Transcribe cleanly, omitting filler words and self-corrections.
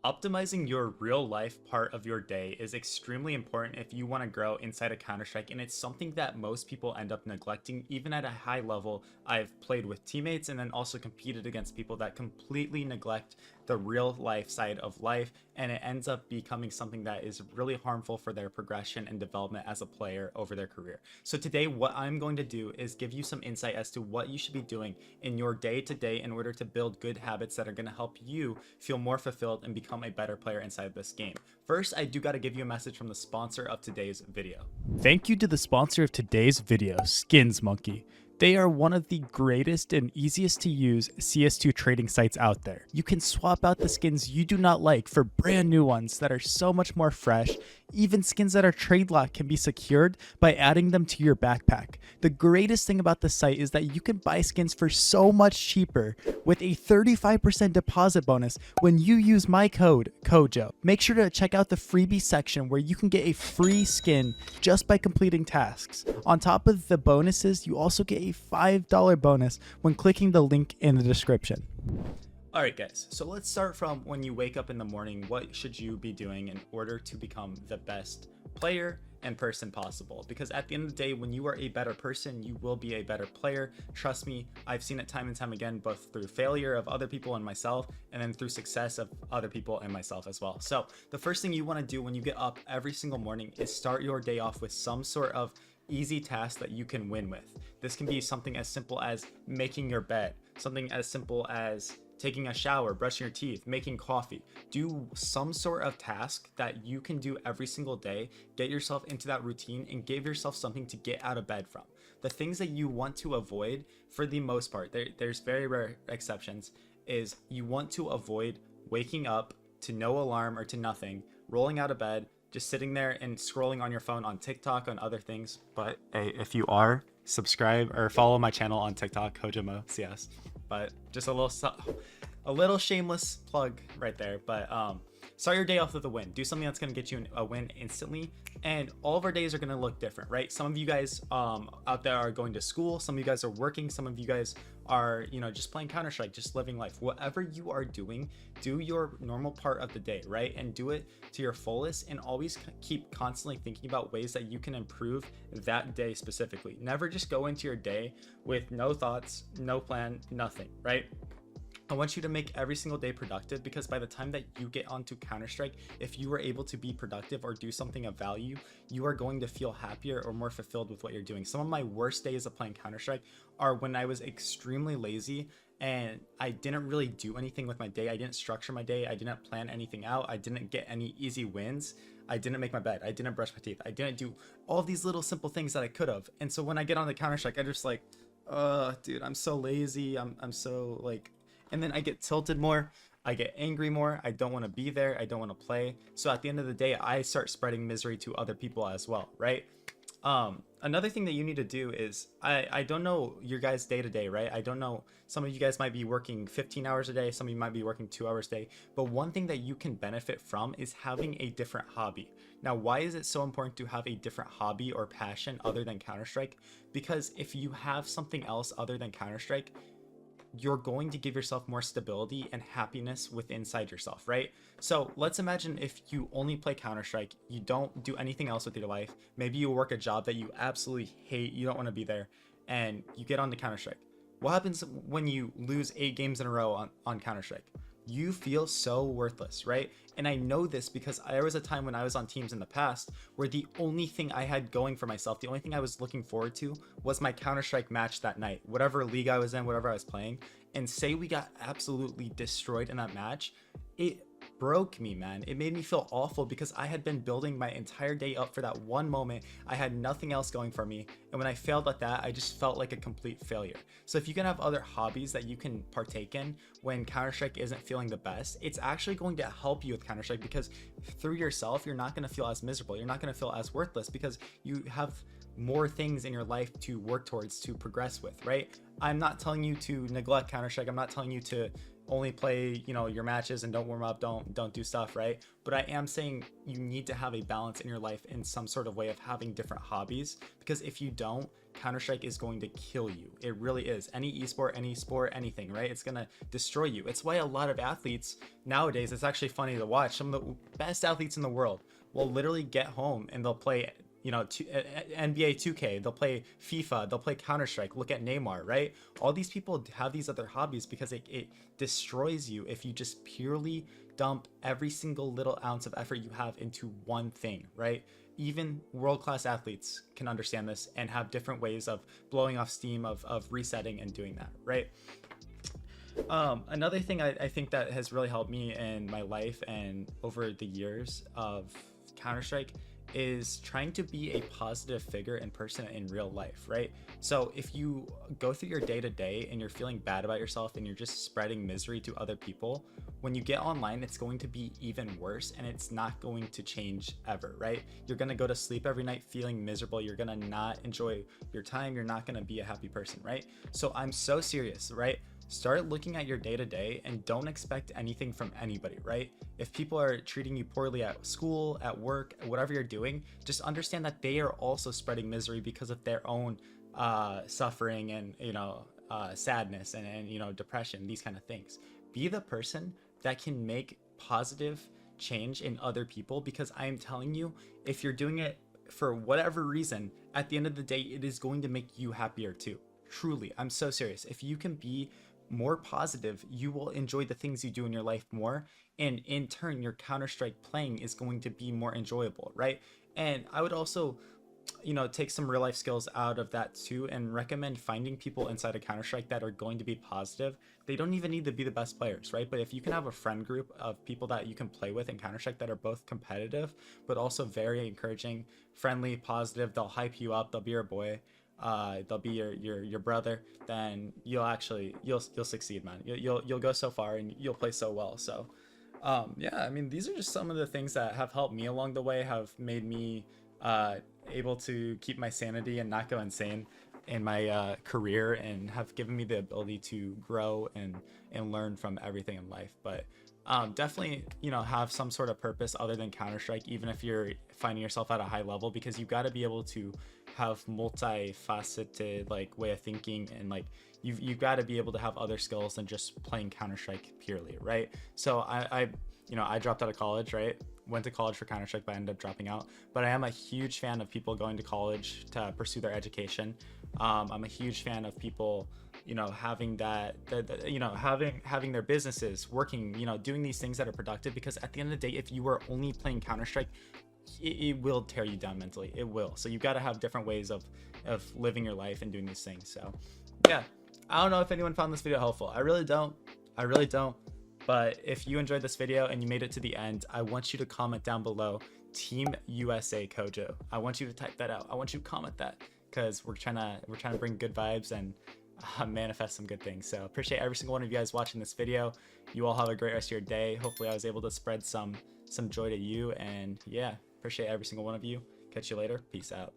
Optimizing your real life part of your day is extremely important if you want to grow inside of Counter-Strike, and it's something that most people end up neglecting. Even at a high level, I've played with teammates and then also competed against people that completely neglect the real life side of life, and it ends up becoming something that is really harmful for their progression and development as a player over their career. So today, what I'm going to do is give you some insight as to what you should be doing in your day to day in order to build good habits that are going to help you feel more fulfilled and become a better player inside this game. First, I do got to give you a message from the sponsor of today's video. Thank you to the sponsor of today's video, Skins Monkey. They are one of the greatest and easiest to use CS2 trading sites out there. You can swap out the skins you do not like for brand new ones that are so much more fresh. Even skins that are trade locked can be secured by adding them to your backpack. The greatest thing about the site is that you can buy skins for so much cheaper with a 35% deposit bonus when you use my code, COJO. Make sure to check out the freebie section where you can get a free skin just by completing tasks. On top of the bonuses, you also get a $5 bonus when clicking the link in the description. Alright guys, so let's start from when you wake up in the morning. What should you be doing in order to become the best player and person possible? Because at the end of the day, when you are a better person, you will be a better player. Trust me, I've seen it time and time again, both through failure of other people and myself, and then through success of other people and myself as well. So the first thing you want to do when you get up every single morning is start your day off with some sort of easy task that you can win with. This can be something as simple as making your bed, something as simple as taking a shower, brushing your teeth, making coffee. Do some sort of task that you can do every single day. Get yourself into that routine and give yourself something to get out of bed from. The things that you want to avoid, for the most part, there's very rare exceptions, is you want to avoid waking up to no alarm or to nothing, rolling out of bed, just sitting there and scrolling on your phone on TikTok, on other things. But hey, if you are, subscribe or follow my channel on TikTok, CS. But just a little shameless plug right there. But start your day off with a win. Do something that's going to get you a win instantly. And all of our days are going to look different, right? Some of you guys out there are going to school. Some of you guys are working. Some of you guys are, just playing Counter-Strike, just living life. Whatever you are doing, do your normal part of the day, right? And do it to your fullest, and always keep constantly thinking about ways that you can improve that day specifically. Never just go into your day with no thoughts, no plan, nothing, right? I want you to make every single day productive, because by the time that you get onto Counter-Strike, if you were able to be productive or do something of value, you are going to feel happier or more fulfilled with what you're doing. Some of my worst days of playing Counter-Strike are when I was extremely lazy and I didn't really do anything with my day. I didn't structure my day. I didn't plan anything out. I didn't get any easy wins. I didn't make my bed. I didn't brush my teeth. I didn't do all these little simple things that I could have. And so when I get on the Counter-Strike, I just like, dude, I'm so lazy. I'm so like, and then I get tilted more, I get angry more, I don't want to be there, I don't want to play. So at the end of the day, I start spreading misery to other people as well, right? Another thing that you need to do is, I don't know your guys' day to day, right? I don't know, some of you guys might be working 15 hours a day, some of you might be working 2 hours a day, but one thing that you can benefit from is having a different hobby. Now, why is it so important to have a different hobby or passion other than Counter-Strike? Because if you have something else other than Counter-Strike, you're going to give yourself more stability and happiness within inside yourself, right? So let's imagine if you only play Counter-Strike, you don't do anything else with your life. Maybe you work a job that you absolutely hate, you don't want to be there, and you get on to Counter-Strike. What happens when you lose 8 games in a row on Counter-Strike? You feel so worthless, right? And I know this because there was a time when I was on teams in the past where the only thing I had going for myself, the only thing I was looking forward to was my Counter-Strike match that night, whatever league I was in, whatever I was playing. And say we got absolutely destroyed in that match, it broke me, man. It made me feel awful because I had been building my entire day up for that one moment. I had nothing else going for me, and when I failed at that, I just felt like a complete failure. So if you can have other hobbies that you can partake in when Counter-Strike isn't feeling the best, it's actually going to help you with Counter-Strike, because through yourself, you're not going to feel as miserable, you're not going to feel as worthless, because you have more things in your life to work towards, to progress with, right? I'm not telling you to neglect Counter-Strike. I'm not telling you to only play, your matches and don't warm up, don't do stuff, right? But I am saying you need to have a balance in your life in some sort of way of having different hobbies, because if you don't, Counter-Strike is going to kill you. It really is. Any esport, any sport, anything, right? It's gonna destroy you. It's why a lot of athletes nowadays, it's actually funny to watch, some of the best athletes in the world will literally get home and they'll play, you know, NBA 2K, they'll play FIFA, they'll play Counter-Strike. Look at Neymar, right? All these people have these other hobbies because it destroys you if you just purely dump every single little ounce of effort you have into one thing, right? Even world-class athletes can understand this and have different ways of blowing off steam, of resetting and doing that, right? Another thing I think that has really helped me in my life and over the years of Counter-Strike is trying to be a positive figure in person in real life, right? So if you go through your day-to-day and you're feeling bad about yourself and you're just spreading misery to other people, when you get online, it's going to be even worse and it's not going to change ever, right? You're going to go to sleep every night feeling miserable. You're going to not enjoy your time. You're not going to be a happy person, right? So I'm so serious, right? Start looking at your day-to-day and don't expect anything from anybody, right? If people are treating you poorly at school, at work, whatever you're doing, just understand that they are also spreading misery because of their own suffering and, you know, sadness and, you know, depression, these kind of things. Be the person that can make positive change in other people, because I am telling you, if you're doing it for whatever reason, at the end of the day, it is going to make you happier too. Truly, I'm so serious. If you can be more positive, you will enjoy the things you do in your life more, and in turn your Counter-Strike playing is going to be more enjoyable, right? And I would also, you know, take some real life skills out of that too and recommend finding people inside of Counter-Strike that are going to be positive. They don't even need to be the best players, right? But if you can have a friend group of people that you can play with in Counter-Strike that are both competitive but also very encouraging, friendly, positive, they'll hype you up, they'll be your boy, they'll be your brother, then you'll succeed, man. You'll go so far and you'll play so well. So yeah, I mean, these are just some of the things that have helped me along the way, have made me able to keep my sanity and not go insane in my career, and have given me the ability to grow and learn from everything in life. But definitely, you know, have some sort of purpose other than Counter-Strike, even if you're finding yourself at a high level, because you've got to be able to have multifaceted like way of thinking, and like you've got to be able to have other skills than just playing Counter-Strike purely, right? So I you know, I dropped out of college, right? Went to college for Counter-Strike, but I ended up dropping out. But I am a huge fan of people going to college to pursue their education. I'm a huge fan of people, you know, having that you know, having their businesses, working, you know, doing these things that are productive, because at the end of the day, if you are only playing Counter-Strike, it will tear you down mentally. It will. So you've got to have different ways of living your life and doing these things. So yeah, I don't know if anyone found this video helpful. I really don't. But if you enjoyed this video and you made it to the end, I want you to comment down below Team USA Kojo. I want you to type that out. I want you to comment that, because we're trying to bring good vibes and manifest some good things. So appreciate every single one of you guys watching this video. You all have a great rest of your day. Hopefully I was able to spread some joy to you, and yeah, appreciate every single one of you. Catch you later. Peace out.